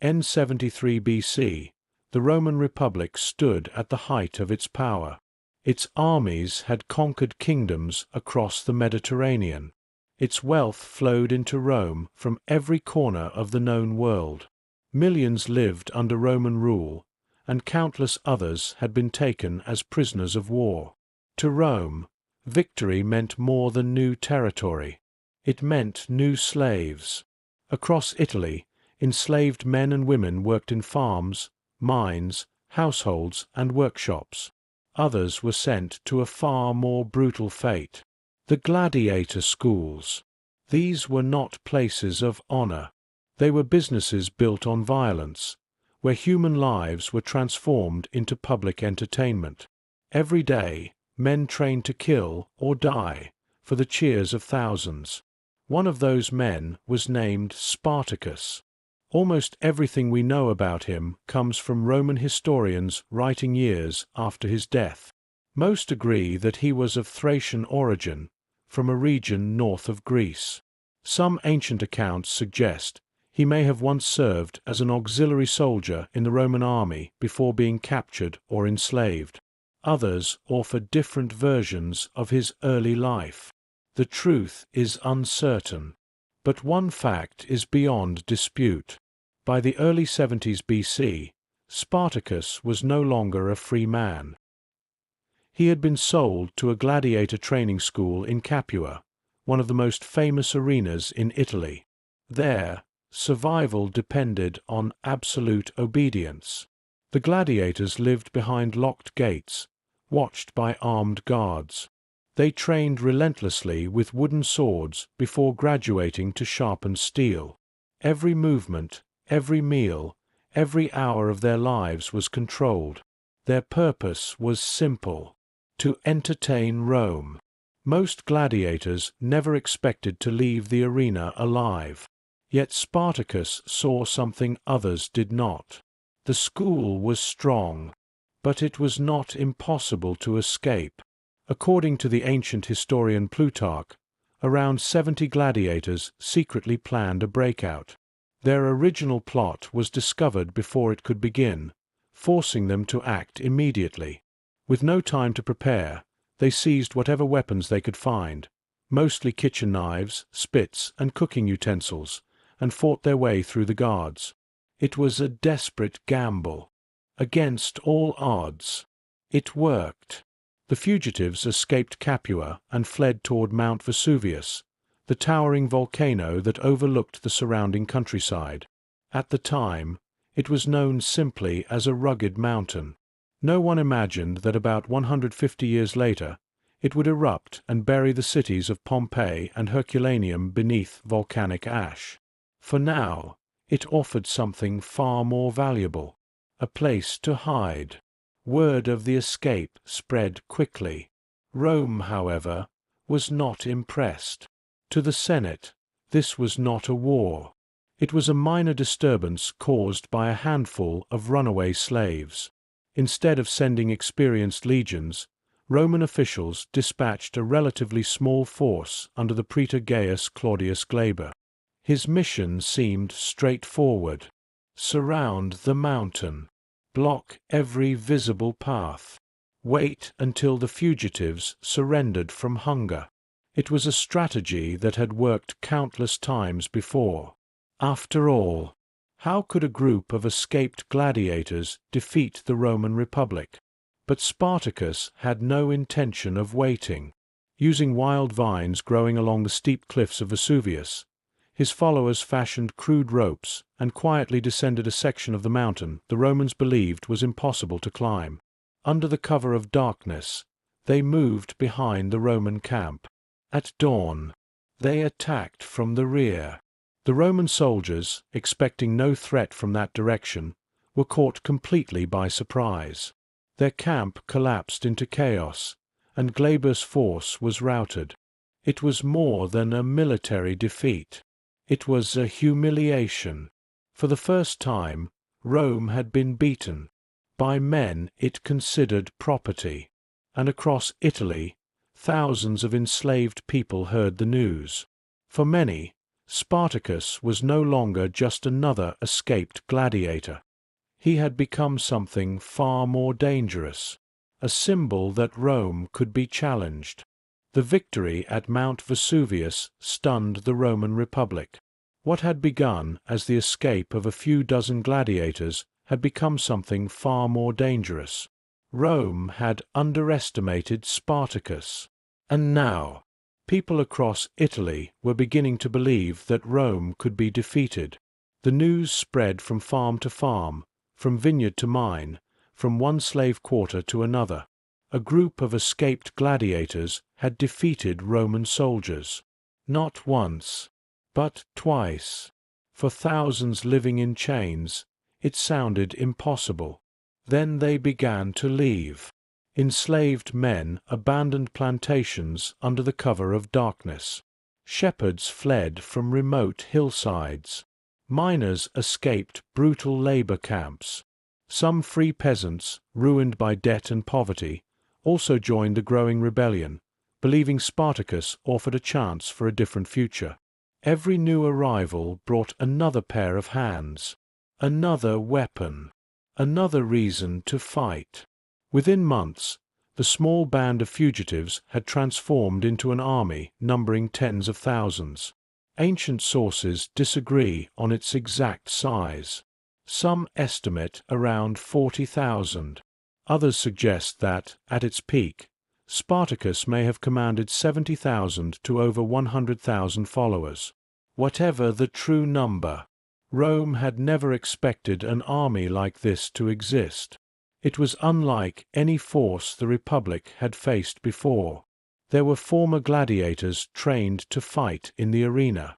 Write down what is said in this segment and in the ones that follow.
In 73 BC, the Roman Republic stood at the height of its power. Its armies had conquered kingdoms across the Mediterranean. Its wealth flowed into Rome from every corner of the known world. Millions lived under Roman rule, and countless others had been taken as prisoners of war. To Rome, victory meant more than new territory. It meant new slaves. Across Italy, enslaved men and women worked in farms, mines, households, and workshops. Others were sent to a far more brutal fate. The gladiator schools. These were not places of honor. They were businesses built on violence, where human lives were transformed into public entertainment. Every day, men trained to kill or die for the cheers of thousands. One of those men was named Spartacus. Almost everything we know about him comes from Roman historians writing years after his death. Most agree that he was of Thracian origin, from a region north of Greece. Some ancient accounts suggest he may have once served as an auxiliary soldier in the Roman army before being captured or enslaved. Others offer different versions of his early life. The truth is uncertain, but one fact is beyond dispute. By the early 70s BC, Spartacus was no longer a free man. He had been sold to a gladiator training school in Capua, one of the most famous arenas in Italy. There, survival depended on absolute obedience. The gladiators lived behind locked gates, watched by armed guards. They trained relentlessly with wooden swords before graduating to sharpened steel. Every movement, every meal, every hour of their lives was controlled. Their purpose was simple: to entertain Rome. Most gladiators never expected to leave the arena alive. Yet Spartacus saw something others did not. The school was strong, but it was not impossible to escape. According to the ancient historian Plutarch, around 70 gladiators secretly planned a breakout. Their original plot was discovered before it could begin, forcing them to act immediately. With no time to prepare, they seized whatever weapons they could find, mostly kitchen knives, spits, and cooking utensils, and fought their way through the guards. It was a desperate gamble. Against all odds. It worked. The fugitives escaped Capua and fled toward Mount Vesuvius, the towering volcano that overlooked the surrounding countryside. At the time, it was known simply as a rugged mountain. No one imagined that about 150 years later, it would erupt and bury the cities of Pompeii and Herculaneum beneath volcanic ash. For now, it offered something far more valuable: a place to hide. Word of the escape spread quickly. Rome, however, was not impressed. To the Senate, this was not a war. It was a minor disturbance caused by a handful of runaway slaves. Instead of sending experienced legions, Roman officials dispatched a relatively small force under the praetor Gaius Claudius Glaber. His mission seemed straightforward: surround the mountain, block every visible path, wait until the fugitives surrendered from hunger. It was a strategy that had worked countless times before. After all, how could a group of escaped gladiators defeat the Roman Republic? But Spartacus had no intention of waiting. Using wild vines growing along the steep cliffs of Vesuvius, his followers fashioned crude ropes and quietly descended a section of the mountain the Romans believed was impossible to climb. Under the cover of darkness, they moved behind the Roman camp. At dawn, they attacked from the rear. The Roman soldiers, expecting no threat from that direction, were caught completely by surprise. Their camp collapsed into chaos, and Glaber's force was routed. It was more than a military defeat. It was a humiliation. For the first time, Rome had been beaten by men it considered property, and across Italy, thousands of enslaved people heard the news. For many, Spartacus was no longer just another escaped gladiator. He had become something far more dangerous, a symbol that Rome could be challenged. The victory at Mount Vesuvius stunned the Roman Republic. What had begun as the escape of a few dozen gladiators had become something far more dangerous. Rome had underestimated Spartacus. And now, people across Italy were beginning to believe that Rome could be defeated. The news spread from farm to farm, from vineyard to mine, from one slave quarter to another. A group of escaped gladiators had defeated Roman soldiers. Not once, but twice. For thousands living in chains, it sounded impossible. Then they began to leave. Enslaved men abandoned plantations under the cover of darkness. Shepherds fled from remote hillsides. Miners escaped brutal labor camps. Some free peasants, ruined by debt and poverty, also joined the growing rebellion, believing Spartacus offered a chance for a different future. Every new arrival brought another pair of hands, another weapon, another reason to fight. Within months, the small band of fugitives had transformed into an army numbering tens of thousands. Ancient sources disagree on its exact size. Some estimate around 40,000. Others suggest that, at its peak, Spartacus may have commanded 70,000 to over 100,000 followers. Whatever the true number, Rome had never expected an army like this to exist. It was unlike any force the Republic had faced before. There were former gladiators trained to fight in the arena.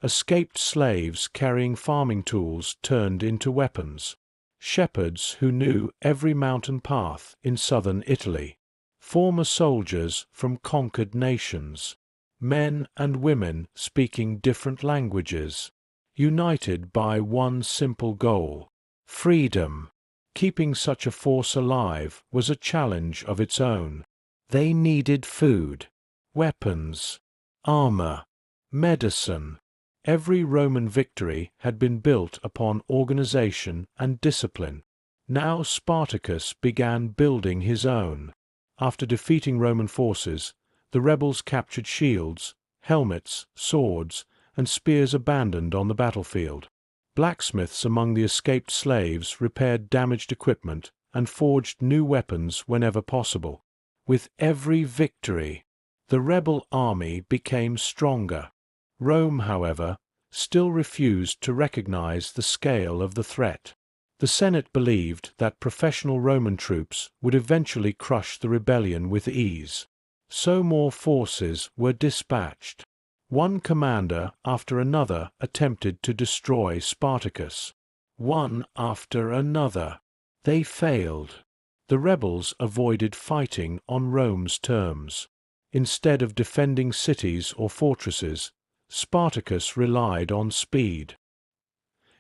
Escaped slaves carrying farming tools turned into weapons. Shepherds who knew every mountain path in southern Italy. Former soldiers from conquered nations. Men and women speaking different languages. United by one simple goal: freedom. Keeping such a force alive was a challenge of its own. They needed food, weapons, armor, medicine. Every Roman victory had been built upon organization and discipline. Now Spartacus began building his own. After defeating Roman forces, the rebels captured shields, helmets, swords, and spears abandoned on the battlefield. Blacksmiths among the escaped slaves repaired damaged equipment and forged new weapons whenever possible. With every victory, the rebel army became stronger. Rome, however, still refused to recognize the scale of the threat. The Senate believed that professional Roman troops would eventually crush the rebellion with ease. So more forces were dispatched. One commander after another attempted to destroy Spartacus. One after another. They failed. The rebels avoided fighting on Rome's terms. Instead of defending cities or fortresses, Spartacus relied on speed.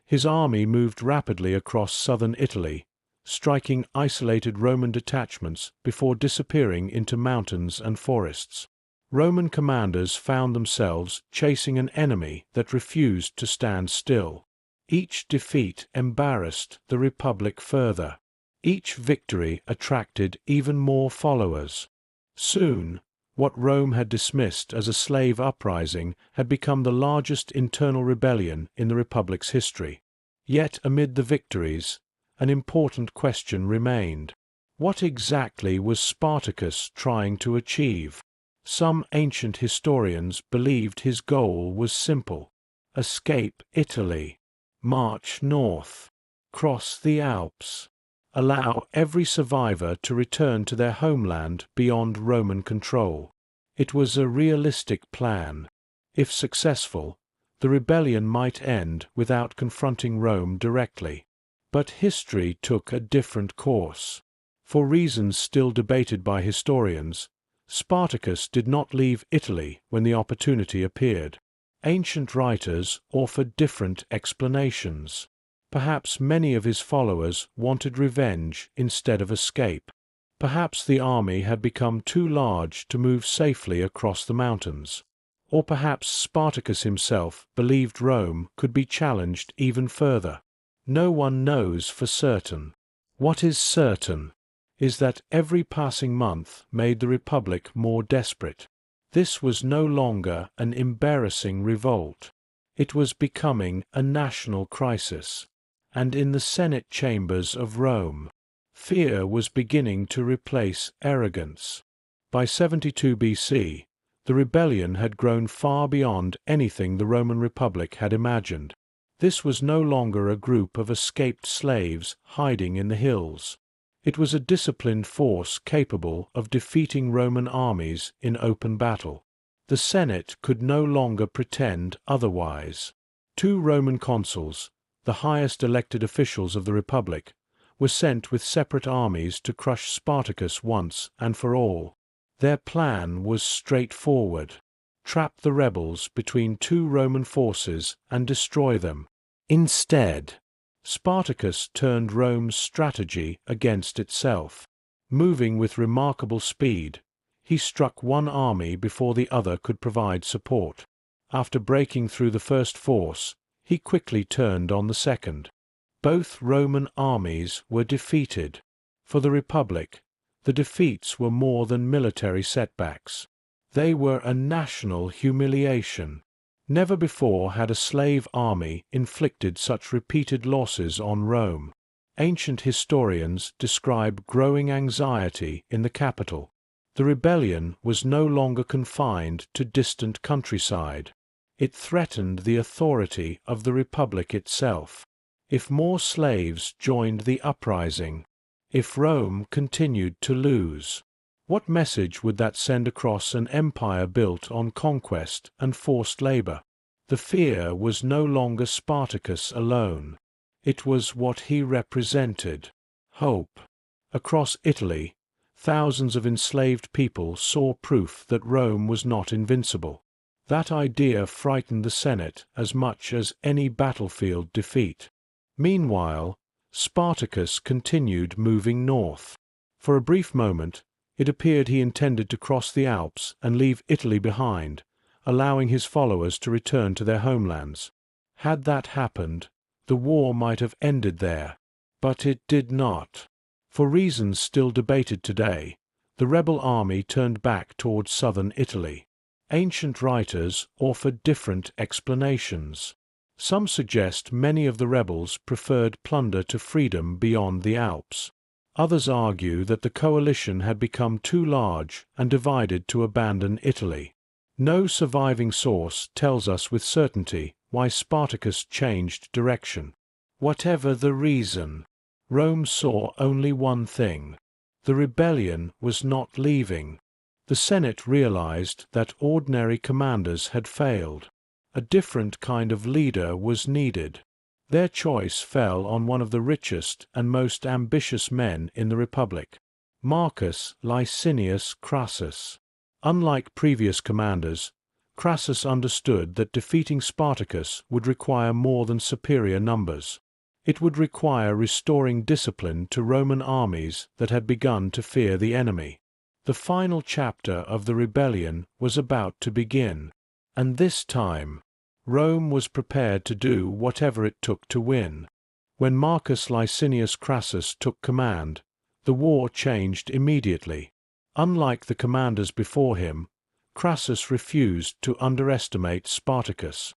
His army moved rapidly across southern Italy, striking isolated Roman detachments before disappearing into mountains and forests. Roman commanders found themselves chasing an enemy that refused to stand still. Each defeat embarrassed the Republic further. Each victory attracted even more followers. Soon, what Rome had dismissed as a slave uprising had become the largest internal rebellion in the Republic's history. Yet amid the victories, an important question remained. What exactly was Spartacus trying to achieve? Some ancient historians believed his goal was simple: escape Italy, march north, cross the Alps, allow every survivor to return to their homeland beyond Roman control. It was a realistic plan. If successful, the rebellion might end without confronting Rome directly. But history took a different course. For reasons still debated by historians, Spartacus did not leave Italy when the opportunity appeared. Ancient writers offered different explanations. Perhaps many of his followers wanted revenge instead of escape. Perhaps the army had become too large to move safely across the mountains. Or perhaps Spartacus himself believed Rome could be challenged even further. No one knows for certain. What is certain is that every passing month made the Republic more desperate. This was no longer an embarrassing revolt. It was becoming a national crisis. And in the Senate chambers of Rome, fear was beginning to replace arrogance. By 72 BC, the rebellion had grown far beyond anything the Roman Republic had imagined. This was no longer a group of escaped slaves hiding in the hills. It was a disciplined force capable of defeating Roman armies in open battle. The Senate could no longer pretend otherwise. 2 Roman consuls, the highest elected officials of the Republic, were sent with separate armies to crush Spartacus once and for all. Their plan was straightforward: trap the rebels between 2 Roman forces and destroy them. Instead, Spartacus turned Rome's strategy against itself. Moving with remarkable speed, he struck one army before the other could provide support. After breaking through the first force, he quickly turned on the second. Both Roman armies were defeated. For the Republic, the defeats were more than military setbacks. They were a national humiliation. Never before had a slave army inflicted such repeated losses on Rome. Ancient historians describe growing anxiety in the capital. The rebellion was no longer confined to distant countryside. It threatened the authority of the Republic itself. If more slaves joined the uprising, if Rome continued to lose, what message would that send across an empire built on conquest and forced labor? The fear was no longer Spartacus alone. It was what he represented: hope. Across Italy, thousands of enslaved people saw proof that Rome was not invincible. That idea frightened the Senate as much as any battlefield defeat. Meanwhile, Spartacus continued moving north. For a brief moment, it appeared he intended to cross the Alps and leave Italy behind, allowing his followers to return to their homelands. Had that happened, the war might have ended there. But it did not. For reasons still debated today, the rebel army turned back towards southern Italy. Ancient writers offered different explanations. Some suggest many of the rebels preferred plunder to freedom beyond the Alps. Others argue that the coalition had become too large and divided to abandon Italy. No surviving source tells us with certainty why Spartacus changed direction. Whatever the reason, Rome saw only one thing: the rebellion was not leaving. The Senate realized that ordinary commanders had failed. A different kind of leader was needed. Their choice fell on one of the richest and most ambitious men in the Republic, Marcus Licinius Crassus. Unlike previous commanders, Crassus understood that defeating Spartacus would require more than superior numbers. It would require restoring discipline to Roman armies that had begun to fear the enemy. The final chapter of the rebellion was about to begin, and this time, Rome was prepared to do whatever it took to win. When Marcus Licinius Crassus took command, the war changed immediately. Unlike the commanders before him, Crassus refused to underestimate Spartacus.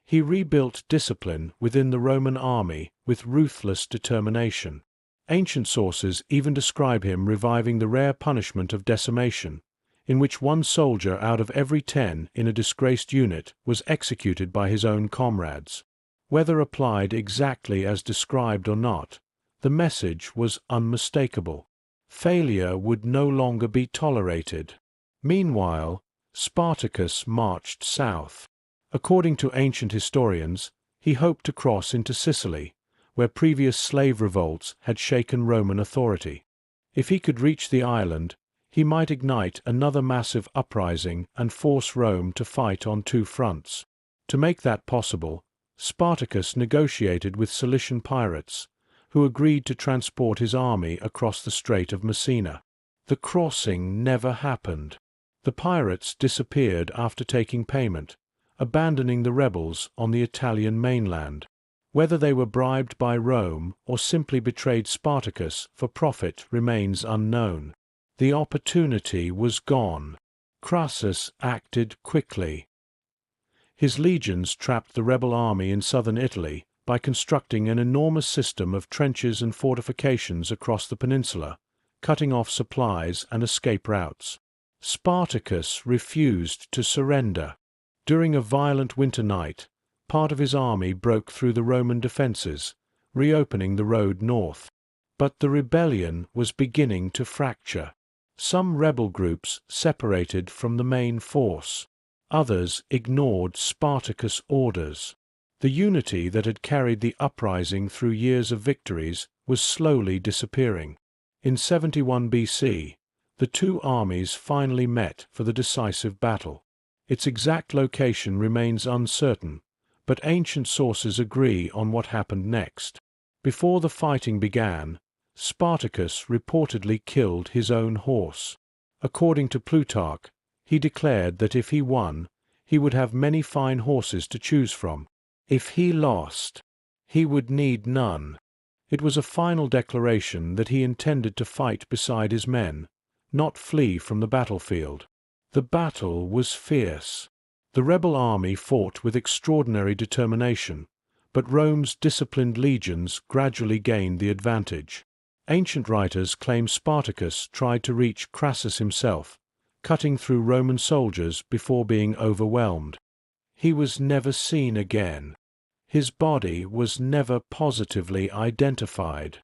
He rebuilt discipline within the Roman army with ruthless determination. Ancient sources even describe him reviving the rare punishment of decimation, in which 1 soldier out of every 10 in a disgraced unit was executed by his own comrades. Whether applied exactly as described or not, the message was unmistakable. Failure would no longer be tolerated. Meanwhile, Spartacus marched south. According to ancient historians, he hoped to cross into Sicily, where previous slave revolts had shaken Roman authority. If he could reach the island, he might ignite another massive uprising and force Rome to fight on 2 fronts. To make that possible, Spartacus negotiated with Cilician pirates, who agreed to transport his army across the Strait of Messina. The crossing never happened. The pirates disappeared after taking payment, abandoning the rebels on the Italian mainland. Whether they were bribed by Rome or simply betrayed Spartacus for profit remains unknown. The opportunity was gone. Crassus acted quickly. His legions trapped the rebel army in southern Italy by constructing an enormous system of trenches and fortifications across the peninsula, cutting off supplies and escape routes. Spartacus refused to surrender. During a violent winter night, part of his army broke through the Roman defences, reopening the road north. But the rebellion was beginning to fracture. Some rebel groups separated from the main force. Others ignored Spartacus' orders. The unity that had carried the uprising through years of victories was slowly disappearing. In 71 BC, the two armies finally met for the decisive battle. Its exact location remains uncertain, but ancient sources agree on what happened next. Before the fighting began, Spartacus reportedly killed his own horse. According to Plutarch, he declared that if he won, he would have many fine horses to choose from. If he lost, he would need none. It was a final declaration that he intended to fight beside his men, not flee from the battlefield. The battle was fierce. The rebel army fought with extraordinary determination, but Rome's disciplined legions gradually gained the advantage. Ancient writers claim Spartacus tried to reach Crassus himself, cutting through Roman soldiers before being overwhelmed. He was never seen again. His body was never positively identified.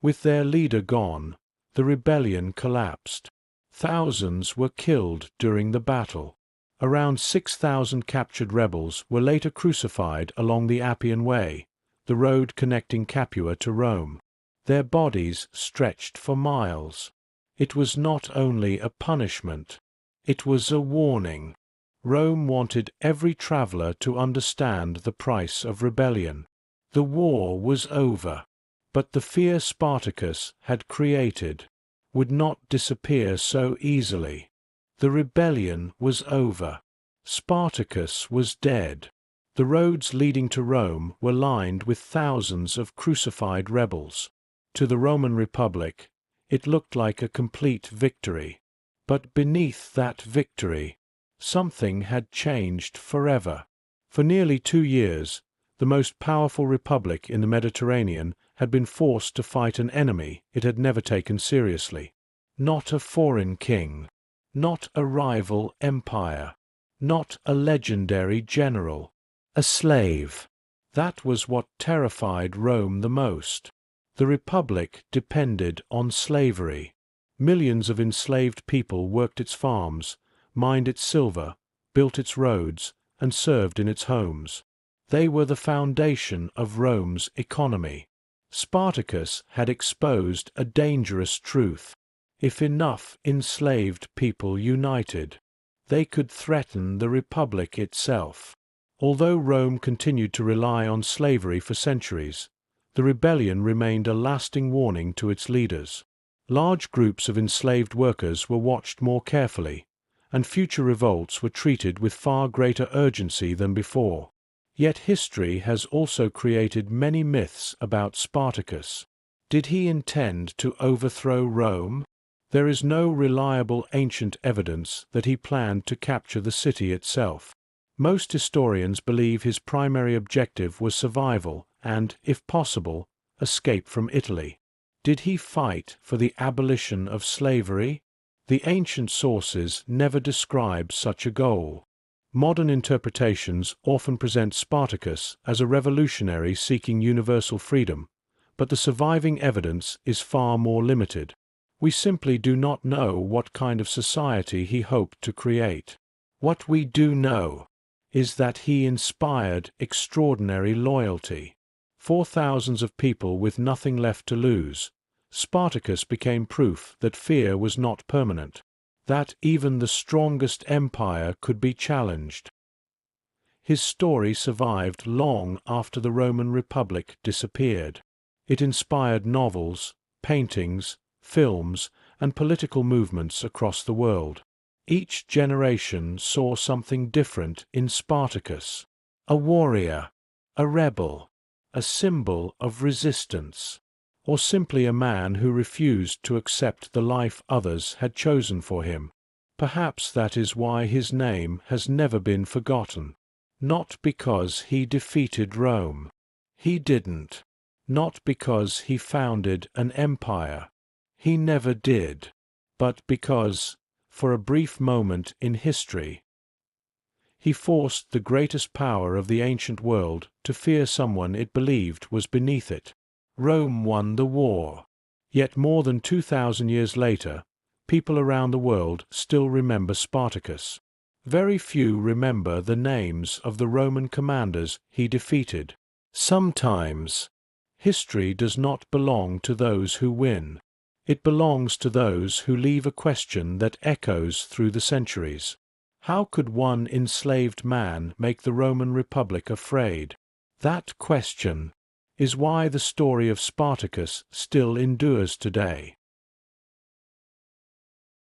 With their leader gone, the rebellion collapsed. Thousands were killed during the battle. Around 6,000 captured rebels were later crucified along the Appian Way, the road connecting Capua to Rome. Their bodies stretched for miles. It was not only a punishment, it was a warning. Rome wanted every traveler to understand the price of rebellion. The war was over, but the fear Spartacus had created would not disappear so easily. The rebellion was over. Spartacus was dead. The roads leading to Rome were lined with thousands of crucified rebels. To the Roman Republic, it looked like a complete victory. But beneath that victory, something had changed forever. For nearly 2 years, the most powerful republic in the Mediterranean had been forced to fight an enemy it had never taken seriously. Not a foreign king, not a rival empire, not a legendary general, a slave. That was what terrified Rome the most. The republic depended on slavery. Millions of enslaved people worked its farms, mined its silver, built its roads, and served in its homes. They were the foundation of Rome's economy. Spartacus had exposed a dangerous truth. If enough enslaved people united, they could threaten the republic itself. Although Rome continued to rely on slavery for centuries, the rebellion remained a lasting warning to its leaders. Large groups of enslaved workers were watched more carefully, and future revolts were treated with far greater urgency than before. Yet history has also created many myths about Spartacus. Did he intend to overthrow Rome? There is no reliable ancient evidence that he planned to capture the city itself. Most historians believe his primary objective was survival and, if possible, escape from Italy. Did he fight for the abolition of slavery? The ancient sources never describe such a goal. Modern interpretations often present Spartacus as a revolutionary seeking universal freedom, but the surviving evidence is far more limited. We simply do not know what kind of society he hoped to create. What we do know is that he inspired extraordinary loyalty. For thousands of people with nothing left to lose, Spartacus became proof that fear was not permanent, that even the strongest empire could be challenged. His story survived long after the Roman Republic disappeared. It inspired novels, paintings, films, and political movements across the world. Each generation saw something different in Spartacus. A warrior, a rebel, a symbol of resistance, or simply a man who refused to accept the life others had chosen for him. Perhaps that is why his name has never been forgotten. Not because he defeated Rome. He didn't. Not because he founded an empire. He never did. But because, for a brief moment in history, he forced the greatest power of the ancient world to fear someone it believed was beneath it. Rome won the war. Yet more than 2,000 years later, people around the world still remember Spartacus. Very few remember the names of the Roman commanders he defeated. Sometimes, history does not belong to those who win. It belongs to those who leave a question that echoes through the centuries. How could one enslaved man make the Roman Republic afraid? That question is why the story of Spartacus still endures today.